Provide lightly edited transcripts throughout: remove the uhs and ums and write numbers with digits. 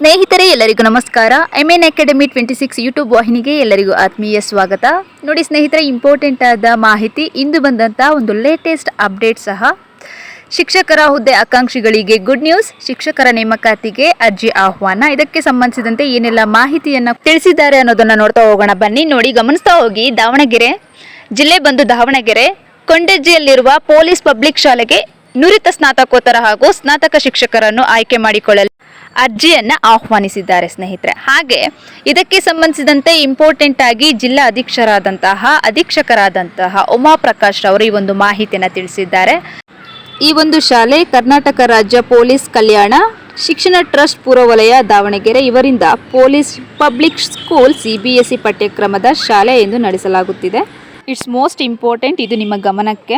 ಸ್ನೇಹಿತರೆ ಎಲ್ಲರಿಗೂ ನಮಸ್ಕಾರ. MN ಅಕಾಡೆಮಿ 26 ಯೂಟ್ಯೂಬ್ ವಾಹಿನಿಗೆ ಎಲ್ಲರಿಗೂ ಆತ್ಮೀಯ ಸ್ವಾಗತ. ನೋಡಿ ಸ್ನೇಹಿತರೆ, ಇಂಪಾರ್ಟೆಂಟ್ ಆದ ಮಾಹಿತಿ, ಇಂದು ಬಂದಂಥ ಒಂದು ಲೇಟೆಸ್ಟ್ ಅಪ್ಡೇಟ್ ಸಹ. ಶಿಕ್ಷಕರ ಹುದ್ದೆ ಆಕಾಂಕ್ಷಿಗಳಿಗೆ ಗುಡ್ ನ್ಯೂಸ್. ಶಿಕ್ಷಕರ ನೇಮಕಾತಿಗೆ ಅರ್ಜಿ ಆಹ್ವಾನ. ಇದಕ್ಕೆ ಸಂಬಂಧಿಸಿದಂತೆ ಏನೆಲ್ಲ ಮಾಹಿತಿಯನ್ನು ತಿಳಿಸಿದ್ದಾರೆ ಅನ್ನೋದನ್ನು ನೋಡ್ತಾ ಹೋಗೋಣ ಬನ್ನಿ. ನೋಡಿ, ಗಮನಿಸ್ತಾ ಹೋಗಿ. ದಾವಣಗೆರೆ ಜಿಲ್ಲೆ ಬಂದು ದಾವಣಗೆರೆ ಕೊಂಡಜ್ಜಿಯಲ್ಲಿರುವ ಪೊಲೀಸ್ ಪಬ್ಲಿಕ್ ಶಾಲೆಗೆ ನುರಿತ ಸ್ನಾತಕೋತ್ತರ ಹಾಗೂ ಸ್ನಾತಕ ಶಿಕ್ಷಕರನ್ನು ಆಯ್ಕೆ ಮಾಡಿಕೊಳ್ಳಲು ಅರ್ಜಿಯನ್ನು ಆಹ್ವಾನಿಸಿದ್ದಾರೆ ಸ್ನೇಹಿತರೆ. ಹಾಗೆ ಇದಕ್ಕೆ ಸಂಬಂಧಿಸಿದಂತೆ ಇಂಪಾರ್ಟೆಂಟ್ ಆಗಿ ಜಿಲ್ಲಾ ಅಧೀಕ್ಷಕರಾದಂತಹ ಉಮಾಪ್ರಕಾಶ್ ಅವರು ಈ ಒಂದು ಮಾಹಿತಿಯನ್ನು ತಿಳಿಸಿದ್ದಾರೆ. ಈ ಒಂದು ಶಾಲೆ ಕರ್ನಾಟಕ ರಾಜ್ಯ ಪೊಲೀಸ್ ಕಲ್ಯಾಣ ಶಿಕ್ಷಣ ಟ್ರಸ್ಟ್ ಪೂರ್ವವಲಯ ದಾವಣಗೆರೆ ಇವರಿಂದ ಪೊಲೀಸ್ ಪಬ್ಲಿಕ್ ಸ್ಕೂಲ್ CBSE ಪಠ್ಯಕ್ರಮದ ಶಾಲೆ ಎಂದು ನಡೆಸಲಾಗುತ್ತಿದೆ. ಇಟ್ಸ್ ಮೋಸ್ಟ್ ಇಂಪಾರ್ಟೆಂಟ್, ಇದು ನಿಮ್ಮ ಗಮನಕ್ಕೆ.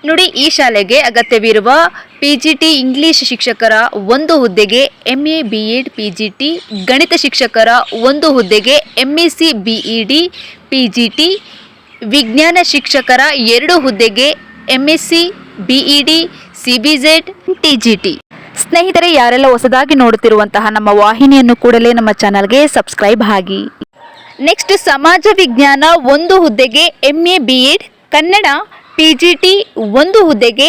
ನೋಡಿ, ಈ ಶಾಲೆಗೆ ಅಗತ್ಯವಿರುವ PGT ಇಂಗ್ಲಿಷ್ ಶಿಕ್ಷಕರ ಒಂದು ಹುದ್ದೆಗೆ MA B.Ed PGT, ಗಣಿತ ಶಿಕ್ಷಕರ ಒಂದು ಹುದ್ದೆಗೆ MSc B.Ed PGT, ವಿಜ್ಞಾನ ಶಿಕ್ಷಕರ 2 ಹುದ್ದೆಗೆ MSc B.Ed CBZ TGT. ಸ್ನೇಹಿತರೆ, ಯಾರೆಲ್ಲ ಹೊಸದಾಗಿ ನೋಡುತ್ತಿರುವಂತಹ ನಮ್ಮ ವಾಹಿನಿಯನ್ನು ಕೂಡಲೇ ನಮ್ಮ ಚಾನಲ್ಗೆ ಸಬ್ಸ್ಕ್ರೈಬ್ ಆಗಿ. ನೆಕ್ಸ್ಟ್, ಸಮಾಜ ವಿಜ್ಞಾನ ಒಂದು ಹುದ್ದೆಗೆ MA B.Ed, ಕನ್ನಡ PGT ಒಂದು ಹುದ್ದೆಗೆ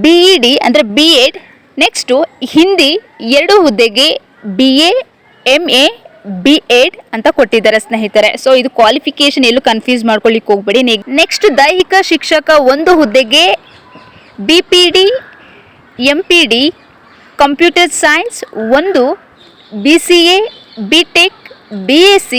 BED ಅಂದರೆ B.Ed. ನೆಕ್ಸ್ಟು ಹಿಂದಿ 2 ಹುದ್ದೆಗೆ BA MA B.Ed ಅಂತ ಕೊಟ್ಟಿದ್ದಾರೆ ಸ್ನೇಹಿತರೆ. ಸೊ ಇದು ಕ್ವಾಲಿಫಿಕೇಶನ್ ಎಲ್ಲೂ ಕನ್ಫ್ಯೂಸ್ ಮಾಡ್ಕೊಳ್ಳಿಕ್ಕೆ ಹೋಗ್ಬೇಡಿ. ನೆಕ್ಸ್ಟ್, ದೈಹಿಕ ಶಿಕ್ಷಕ ಒಂದು ಹುದ್ದೆಗೆ BPD MPD, computer science 1, BCA BTech BSc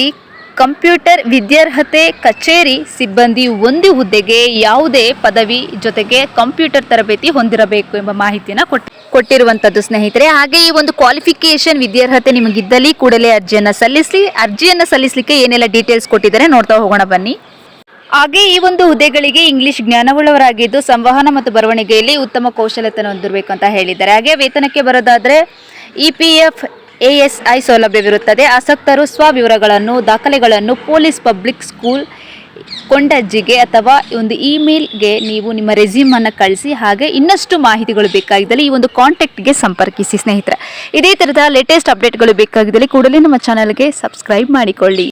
computer ವಿದ್ಯಾರ್ಹತೆ ಕಚೇರಿ ಸಿಬ್ಬಂದಿ ಒಂದು ಹುದ್ದೆಗೆ ಯಾವುದೇ ಪದವಿ ಜೊತೆಗೆ ಕಂಪ್ಯೂಟರ್ ತರಬೇತಿ ಹೊಂದಿರಬೇಕು ಎಂಬ ಮಾಹಿತಿಯನ್ನು ಕೊಟ್ಟಿರುವಂಥದ್ದು ಸ್ನೇಹಿತರೆ. ಹಾಗೆ ಈ ಒಂದು ಕ್ವಾಲಿಫಿಕೇಶನ್ ವಿದ್ಯಾರ್ಹತೆ ನಿಮಗಿದ್ದಲ್ಲಿ ಕೂಡಲೇ ಅರ್ಜಿಯನ್ನು ಸಲ್ಲಿಸಲಿಕ್ಕೆ ಏನೆಲ್ಲ ಡೀಟೇಲ್ಸ್ ಕೊಟ್ಟಿದ್ದಾರೆ ನೋಡ್ತಾ ಹೋಗೋಣ ಬನ್ನಿ. ಹಾಗೆ ಈ ಒಂದು ಹುದ್ದೆಗಳಿಗೆ ಇಂಗ್ಲಿಷ್ ಜ್ಞಾನವುಳ್ಳವರಾಗಿದ್ದು ಸಂವಹನ ಮತ್ತು ಬರವಣಿಗೆಯಲ್ಲಿ ಉತ್ತಮ ಕೌಶಲ್ಯತೆಯನ್ನು ಹೊಂದಿರಬೇಕು ಅಂತ ಹೇಳಿದ್ದಾರೆ. ಹಾಗೆ ವೇತನಕ್ಕೆ ಬರೋದಾದರೆ EPF ASI ಸೌಲಭ್ಯವಿರುತ್ತದೆ. ಆಸಕ್ತರು ಸ್ವವಿವರಗಳನ್ನು ದಾಖಲೆಗಳನ್ನು ಪೊಲೀಸ್ ಪಬ್ಲಿಕ್ ಸ್ಕೂಲ್ ಕೊಂಡಜ್ಜಿಗೆ ಅಥವಾ ಒಂದು ಇಮೇಲ್ಗೆ ನೀವು ನಿಮ್ಮ ರೆಸ್ಯೂಮನ್ನು ಕಳಿಸಿ. ಹಾಗೆ ಇನ್ನಷ್ಟು ಮಾಹಿತಿಗಳು ಬೇಕಾಗಿದ್ದಲ್ಲಿ ಈ ಒಂದು ಕಾಂಟ್ಯಾಕ್ಟ್ಗೆ ಸಂಪರ್ಕಿಸಿ ಸ್ನೇಹಿತರೆ. ಇದೇ ಥರದ ಲೇಟೆಸ್ಟ್ ಅಪ್ಡೇಟ್ಗಳು ಬೇಕಾಗಿದ್ದಲ್ಲಿ ಕೂಡಲೇ ನಮ್ಮ ಚಾನಲ್ಗೆ ಸಬ್ಸ್ಕ್ರೈಬ್ ಮಾಡಿಕೊಳ್ಳಿ.